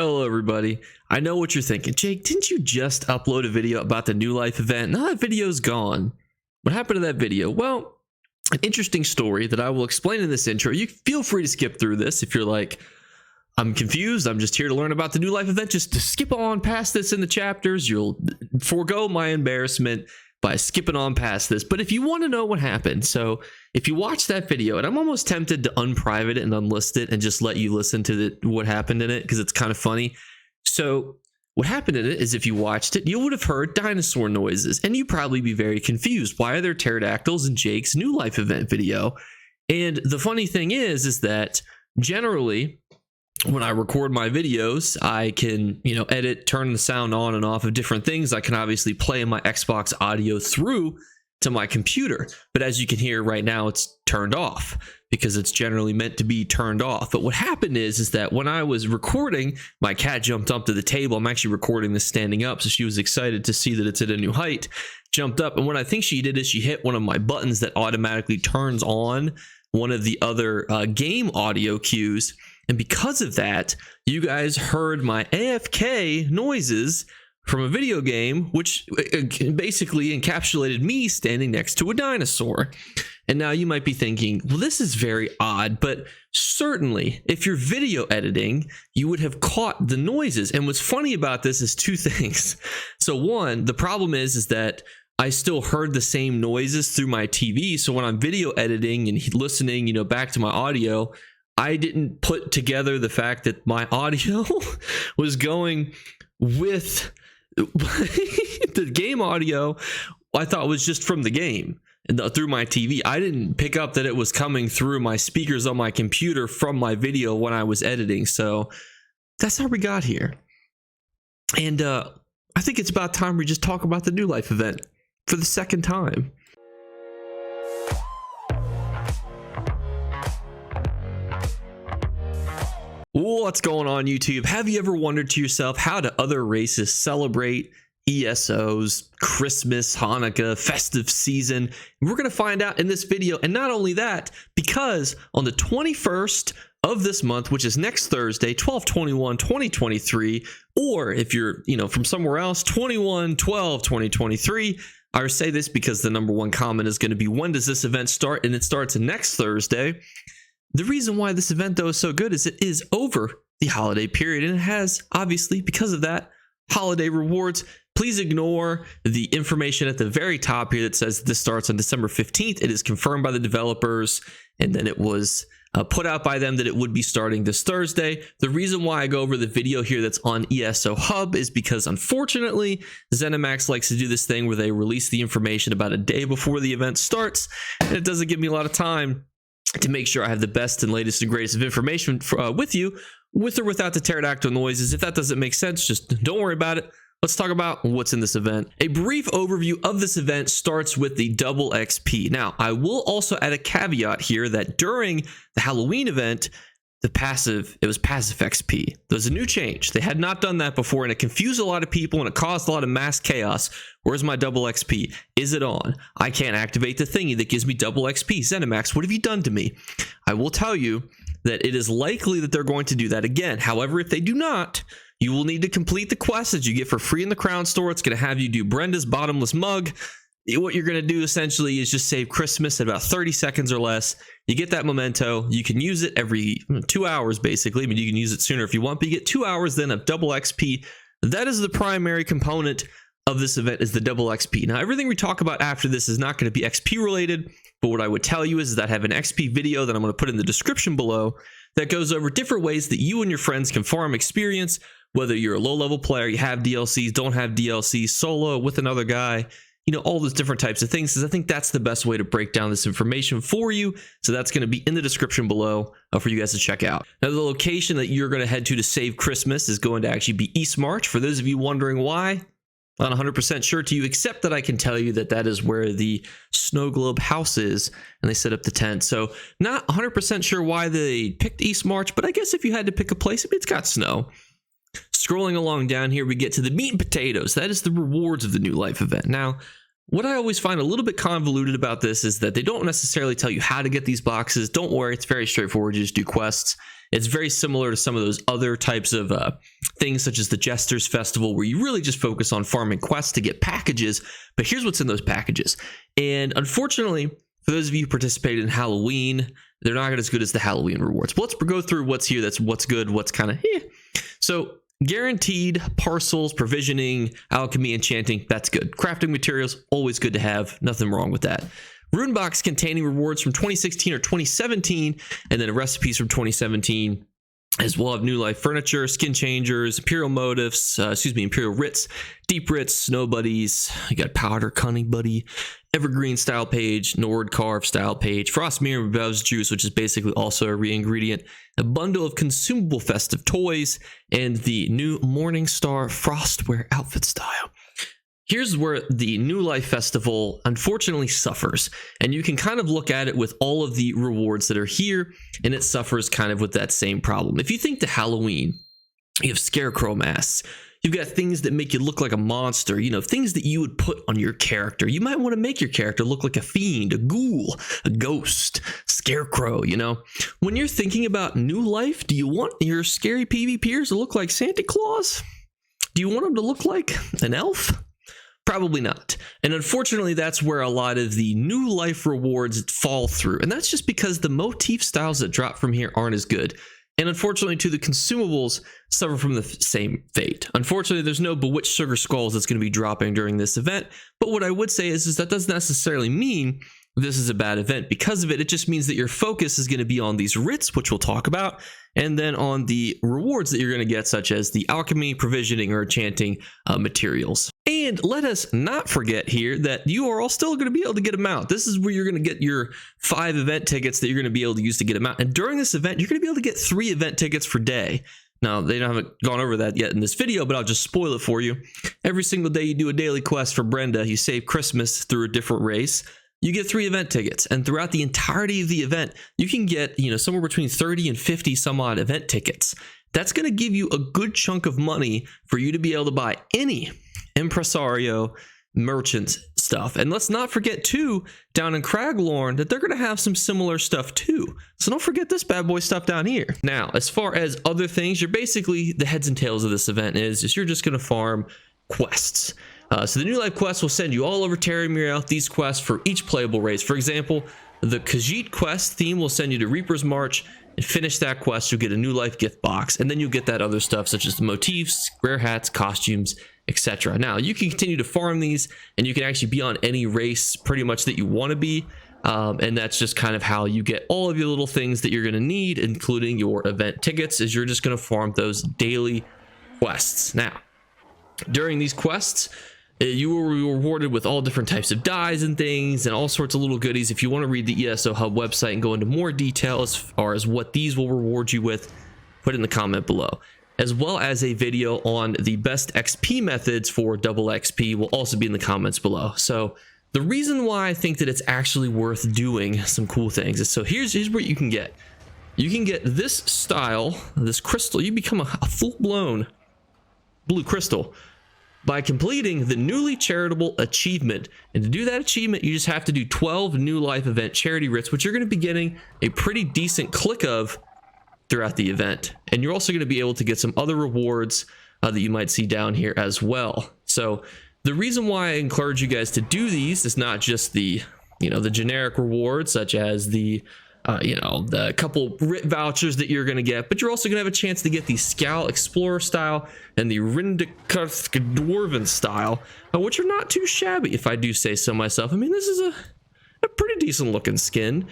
Hello everybody. I know what you're thinking. Jake, didn't you just upload a video about the New Life event? Now that video's gone. What happened to that video? Well, an interesting story that I will explain in this intro. You feel free to skip through this if you're like, I'm confused, I'm just here to learn about the New Life event. Just to skip on past this in the chapters. You'll forego my embarrassment by skipping on past this. But if you want to know what happened, so if you watch that video, and I'm almost tempted to unprivate it and unlist it and just let you listen to what happened in it because it's kind of funny. So what happened in it is, if you watched it, you would have heard dinosaur noises, and you'd probably be very confused. Why are there pterodactyls in Jake's New Life event video? And the funny thing is that generally, when I record my videos, I can, edit, turn the sound on and off of different things. I can obviously play my Xbox audio through to my computer. But as you can hear right now, it's turned off because it's generally meant to be turned off. But what happened is that when I was recording, my cat jumped up to the table. I'm actually recording this standing up, so she was excited to see that it's at a new height. Jumped up, and what I think she did is she hit one of my buttons that automatically turns on one of the other game audio cues. And because of that, you guys heard my AFK noises from a video game, which basically encapsulated me standing next to a dinosaur. And now you might be thinking, well, this is very odd, but certainly if you're video editing, you would have caught the noises. And what's funny about this is two things. So one, the problem is that I still heard the same noises through my TV. So when I'm video editing and listening, back to my audio, I didn't put together the fact that my audio was going with the game audio. I thought was just from the game and through my TV. I didn't pick up that it was coming through my speakers on my computer from my video when I was editing. So that's how we got here. And I think it's about time we just talk about the New Life event for the second time. What's going on, YouTube? Have you ever wondered to yourself, how do other races celebrate ESO's Christmas, Hanukkah, festive season? We're going to find out in this video. And not only that, because on the 21st of this month, which is next Thursday, 12/21/2023, or if you're, from somewhere else, 21/12/2023, I say this because the number one comment is going to be, when does this event start? And it starts next Thursday. The reason why this event, though, is so good is it is over the holiday period, and it has, obviously, because of that, holiday rewards. Please ignore the information at the very top here that says this starts on December 15th. It is confirmed by the developers, and then it was put out by them that it would be starting this Thursday. The reason why I go over the video here that's on ESO Hub is because, unfortunately, ZeniMax likes to do this thing where they release the information about a day before the event starts, and it doesn't give me a lot of time to make sure I have the best and latest and greatest of information with you, with or without the pterodactyl noises. If that doesn't make sense, just don't worry about it. Let's talk about what's in this event. A brief overview of this event starts with the double XP. Now, I will also add a caveat here that during the Halloween event, it was passive XP. There's a new change. They had not done that before, and it confused a lot of people, and it caused a lot of mass chaos. Where's my double XP? Is it on? I can't activate the thingy that gives me double XP. ZeniMax, what have you done to me? I will tell you that it is likely that they're going to do that again. However, if they do not, you will need to complete the quest that you get for free in the Crown Store. It's going to have you do Brenda's bottomless mug. What you're going to do essentially is just save Christmas at about 30 seconds or less. You get that memento. You can use it every 2 hours, basically. I mean, you can use it sooner if you want, but you get 2 hours then of double XP. That is the primary component of this event, is the double XP. Now, everything we talk about after this is not going to be XP related, but what I would tell you is that I have an XP video that I'm going to put in the description below that goes over different ways that you and your friends can farm experience, whether you're a low-level player, you have DLCs, don't have DLCs, solo, with another guy, all those different types of things, because I think that's the best way to break down this information for you. So that's going to be in the description below for you guys to check out. Now, the location that you're going to head to save Christmas is going to actually be East March. For those of you wondering why, I'm not 100% sure to you, except that I can tell you that that is where the snow globe house is, and they set up the tent. So not 100% sure why they picked East March, but I guess if you had to pick a place, it's got snow. Scrolling along down here, we get to the meat and potatoes. That is the rewards of the New Life event. Now, what I always find a little bit convoluted about this is that they don't necessarily tell you how to get these boxes. Don't worry, it's very straightforward. You just do quests. It's very similar to some of those other types of things such as the Jester's Festival, where you really just focus on farming quests to get packages. But here's what's in those packages. And unfortunately, for those of you who participated in Halloween, they're not as good as the Halloween rewards. But let's go through what's here. That's what's good, what's kind of So guaranteed parcels, provisioning, alchemy, enchanting, that's good. Crafting materials, always good to have. Nothing wrong with that. Rune box containing rewards from 2016 or 2017, and then recipes from 2017. As well have new life furniture, skin changers, imperial motifs, imperial writs, deep writs, snow buddies. You got powder cunning buddy, evergreen style page, Nord carve style page, frost mirror Bev's juice, which is basically also a re-ingredient, a bundle of consumable festive toys, and the new Morning Star frostwear outfit style. Here's where the New Life Festival unfortunately suffers, and you can kind of look at it with all of the rewards that are here, and it suffers kind of with that same problem. If you think to Halloween, you have scarecrow masks, you've got things that make you look like a monster, you know, things that you would put on your character. You might want to make your character look like a fiend, a ghoul, a ghost, scarecrow, you know. When you're thinking about New Life, do you want your scary PvPers to look like Santa Claus? Do you want them to look like an elf? Probably not. And unfortunately, that's where a lot of the New Life rewards fall through. And that's just because the motif styles that drop from here aren't as good. And unfortunately, too, the consumables suffer from the same fate. Unfortunately, there's no Bewitched Sugar Skulls that's going to be dropping during this event. But what I would say is that doesn't necessarily mean this is a bad event. Because of it, it just means that your focus is going to be on these writs, which we'll talk about, and then on the rewards that you're going to get, such as the alchemy, provisioning, or enchanting materials. And let us not forget here that you are all still going to be able to get them out. This is where you're going to get your 5 event tickets that you're going to be able to use to get them out. And during this event, you're going to be able to get 3 event tickets per day. Now, they haven't gone over that yet in this video, but I'll just spoil it for you. Every single day you do a daily quest for Brenda, you save Christmas through a different race. You get 3 event tickets, and throughout the entirety of the event, you can get, somewhere between 30 and 50 some odd event tickets. That's going to give you a good chunk of money for you to be able to buy any impresario merchant stuff. And let's not forget too, down in Craglorn, that they're going to have some similar stuff too. So don't forget this bad boy stuff down here. Now, as far as other things, you're basically, the heads and tails of this event is you're just going to farm quests. So the New Life quest will send you all over Terramir these quests for each playable race. For example, the Khajiit quest theme will send you to Reaper's March, and finish that quest, you'll get a New Life gift box, and then you'll get that other stuff such as the motifs, rare hats, costumes, etc. Now, you can continue to farm these, and you can actually be on any race pretty much that you want to be, and that's just kind of how you get all of your little things that you're going to need, including your event tickets, is you're just going to farm those daily quests. Now, during these quests, you will be rewarded with all different types of dyes and things and all sorts of little goodies. If you want to read the ESO Hub website and go into more detail as far as what these will reward you with, put it in the comment below. As well as a video on the best XP methods for double XP will also be in the comments below. So the reason why I think that it's actually worth doing some cool things is, so here's what you can get. You can get this style, this crystal. You become a full-blown blue crystal by completing the newly charitable achievement. And to do that achievement, you just have to do 12 New Life event charity writs, which you're going to be getting a pretty decent click of throughout the event. And you're also going to be able to get some other rewards that you might see down here as well. So the reason why I encourage you guys to do these is not just the, the generic rewards, such as the the couple writ vouchers that you're going to get, but you're also going to have a chance to get the Scowl Explorer style and the Rindikusk Dwarven style, which are not too shabby, if I do say so myself. I mean, this is a pretty decent looking skin.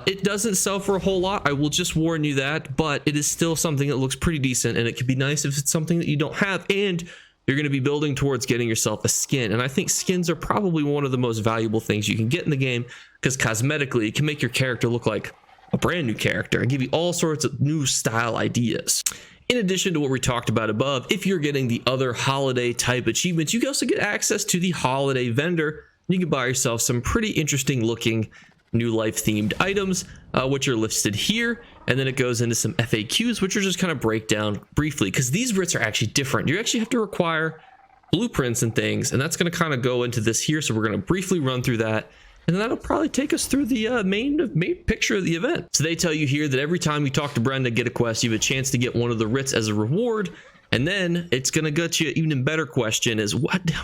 It doesn't sell for a whole lot, I will just warn you that, but it is still something that looks pretty decent, and it could be nice if it's something that you don't have, and you're going to be building towards getting yourself a skin. And I think skins are probably one of the most valuable things you can get in the game, because cosmetically it can make your character look like a brand new character and give you all sorts of new style ideas. In addition to what we talked about above, if you're getting the other holiday type achievements, you can also get access to the holiday vendor. You can buy yourself some pretty interesting looking New Life themed items, which are listed here. And then it goes into some FAQs, which are just kind of break down briefly, because these writs are actually different. You actually have to require blueprints and things, and that's going to kind of go into this here. So we're going to briefly run through that, and then that'll probably take us through the main picture of the event. So they tell you here that every time you talk to Brenda, get a quest, you have a chance to get one of the writs as a reward. And then it's going to get you even better question is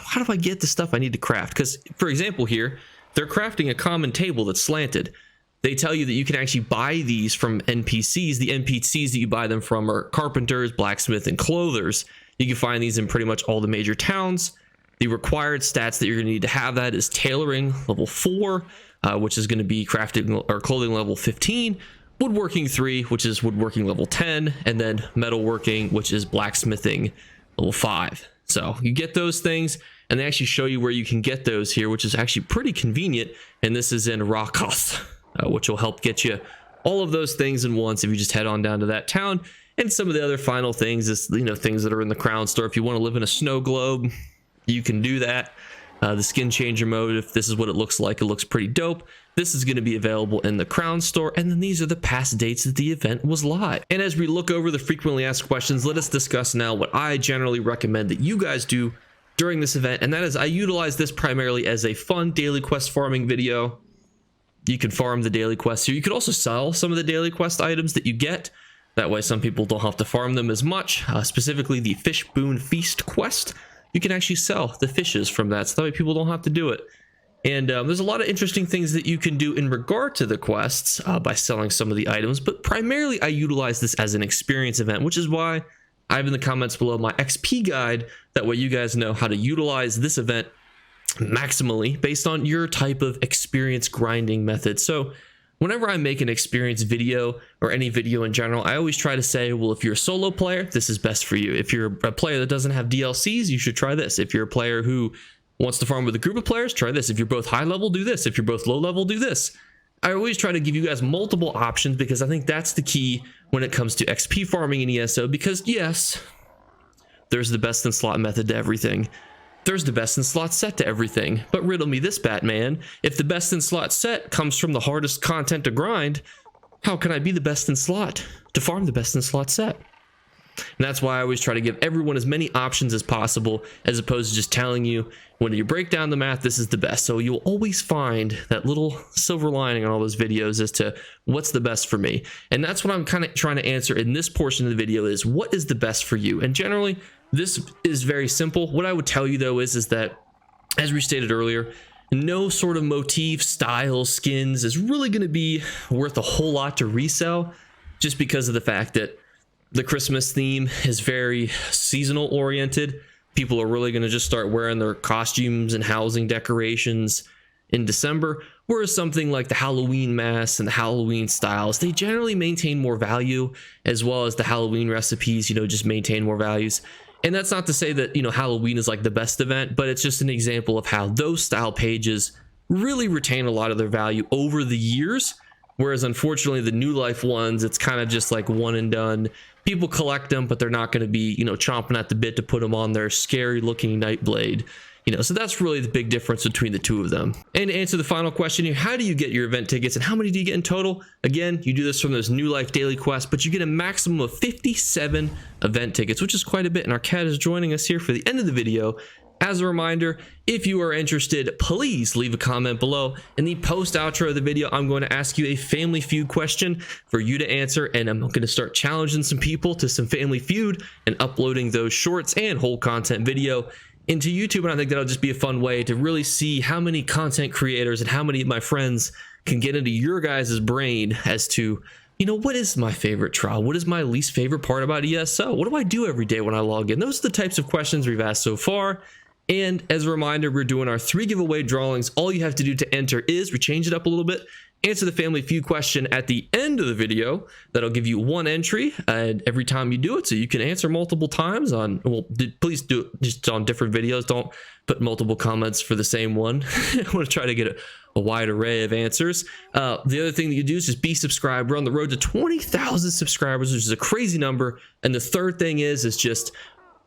how do I get the stuff I need to craft? Because for example here, they're crafting a common table that's slanted. They tell you that you can actually buy these from NPCs. The NPCs that you buy them from are carpenters, blacksmith, and clothers. You can find these in pretty much all the major towns. The required stats that you're going to need to have that is tailoring level 4, which is going to be crafting or clothing level 15, woodworking 3, which is woodworking level 10, and then metalworking, which is blacksmithing level 5. So you get those things, and they actually show you where you can get those here, which is actually pretty convenient. And this is in Rakoth, which will help get you all of those things in once if you just head on down to that town. And some of the other final things is, things that are in the crown store. If you want to live in a snow globe, you can do that. The skin changer mode, if this is what it looks like, it looks pretty dope. This is going to be available in the crown store. And then these are the past dates that the event was live. And as we look over the frequently asked questions, let us discuss now what I generally recommend that you guys do during this event. And that is, I utilize this primarily as a fun daily quest farming video. You can farm the daily quests here. You could also sell some of the daily quest items that you get. That way some people don't have to farm them as much. Specifically the Fish Boon Feast quest. You can actually sell the fishes from that, so that way people don't have to do it. And there's a lot of interesting things that you can do in regard to the quests by selling some of the items. But primarily I utilize this as an experience event, which is why I have in the comments below my XP guide. That way you guys know how to utilize this event maximally based on your type of experience grinding method. So whenever I make an experience video or any video in general, I always try to say, well, if you're a solo player, this is best for you. If you're a player that doesn't have DLCs, you should try this. If you're a player who wants to farm with a group of players, try this. If you're both high level, do this. If you're both low level, do this. I always try to give you guys multiple options because I think that's the key when it comes to XP farming in ESO. Because yes, there's the best in slot method to everything. There's the best in slot set to everything. But riddle me this, Batman. If the best in slot set comes from the hardest content to grind, how can I be the best in slot to farm the best in slot set? And that's why I always try to give everyone as many options as possible, as opposed to just telling you when you break down the math, this is the best. So you'll always find that little silver lining on all those videos as to what's the best for me. And that's what I'm kind of trying to answer in this portion of the video is, what is the best for you? And generally, this is very simple. What I would tell you though is that, as we stated earlier, no sort of motif, style, skins is really going to be worth a whole lot to resell, just because of the fact that the Christmas theme is very seasonal oriented. People are really going to just start wearing their costumes and housing decorations in December, whereas something like the Halloween masks and the Halloween styles, they generally maintain more value, as well as the Halloween recipes, just maintain more values. And that's not to say that, Halloween is like the best event, but it's just an example of how those style pages really retain a lot of their value over the years. Whereas unfortunately the New Life ones, it's kind of just like one and done. People collect them, but they're not going to be, chomping at the bit to put them on their scary looking Nightblade. So that's really the big difference between the two of them. And to answer the final question here, how do you get your event tickets and how many do you get in total? Again, you do this from those New Life daily quests, but you get a maximum of 57 event tickets, which is quite a bit. And our cat is joining us here for the end of the video. As a reminder, if you are interested, please leave a comment below. In the post outro of the video, I'm going to ask you a Family Feud question for you to answer, and I'm going to start challenging some people to some Family Feud and uploading those shorts and whole content video into YouTube. And I think that'll just be a fun way to really see how many content creators and how many of my friends can get into your guys' brain as to, what is my favorite trial? What is my least favorite part about ESO? What do I do every day when I log in? Those are the types of questions we've asked so far. And as a reminder, we're doing our 3 giveaway drawings. All you have to do to enter is, we change it up a little bit, answer the Family Feud question at the end of the video. That'll give you 1 entry every time you do it, so you can answer multiple times on, please do it just on different videos. Don't put multiple comments for the same one. I want to try to get a wide array of answers. The other thing that you do is just be subscribed. We're on the road to 20,000 subscribers, which is a crazy number. And the third thing is just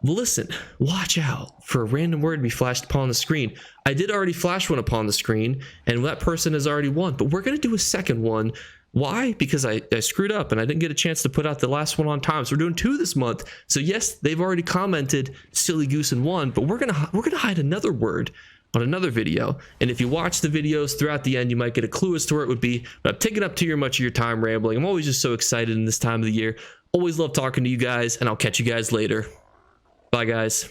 listen, watch out for a random word to be flashed upon the screen. I did already flash one upon the screen, and that person has already won, but we're going to do a second one. Why? Because I screwed up and I didn't get a chance to put out the last one on time. So we're doing 2 this month. So yes, they've already commented Silly Goose and won, but we're gonna hide another word on another video. And if you watch the videos throughout the end, you might get a clue as to where it would be. But I'm taking up too much of your time rambling. I'm always just so excited in this time of the year. Always love talking to you guys, and I'll catch you guys later. Bye, guys.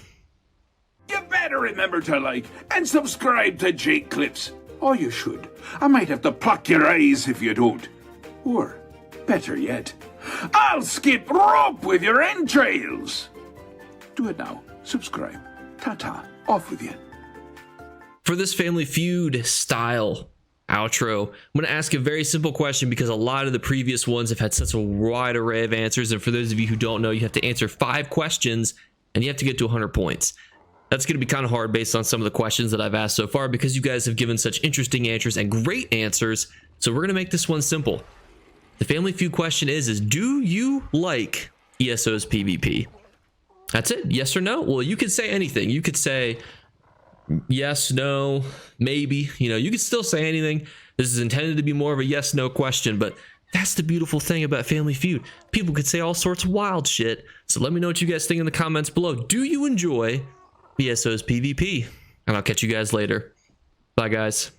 You better remember to like and subscribe to Jake Clips. Or you should. I might have to pluck your eyes if you don't. Or, better yet, I'll skip rope with your entrails. Do it now. Subscribe. Ta-ta. Off with you. For this Family Feud style outro, I'm going to ask a very simple question because a lot of the previous ones have had such a wide array of answers. And for those of you who don't know, you have to answer 5 questions and you have to get to 100 points. That's going to be kind of hard based on some of the questions that I've asked so far because you guys have given such interesting answers and great answers. So we're going to make this one simple. The Family Feud question is do you like ESO's PvP? That's it. Yes or no? Well, you could say anything. You could say yes, no, maybe. You know, you could still say anything. This is intended to be more of a yes, no question, but that's the beautiful thing about Family Feud. People could say all sorts of wild shit. So let me know what you guys think in the comments below. Do you enjoy ESO's PvP? And I'll catch you guys later. Bye, guys.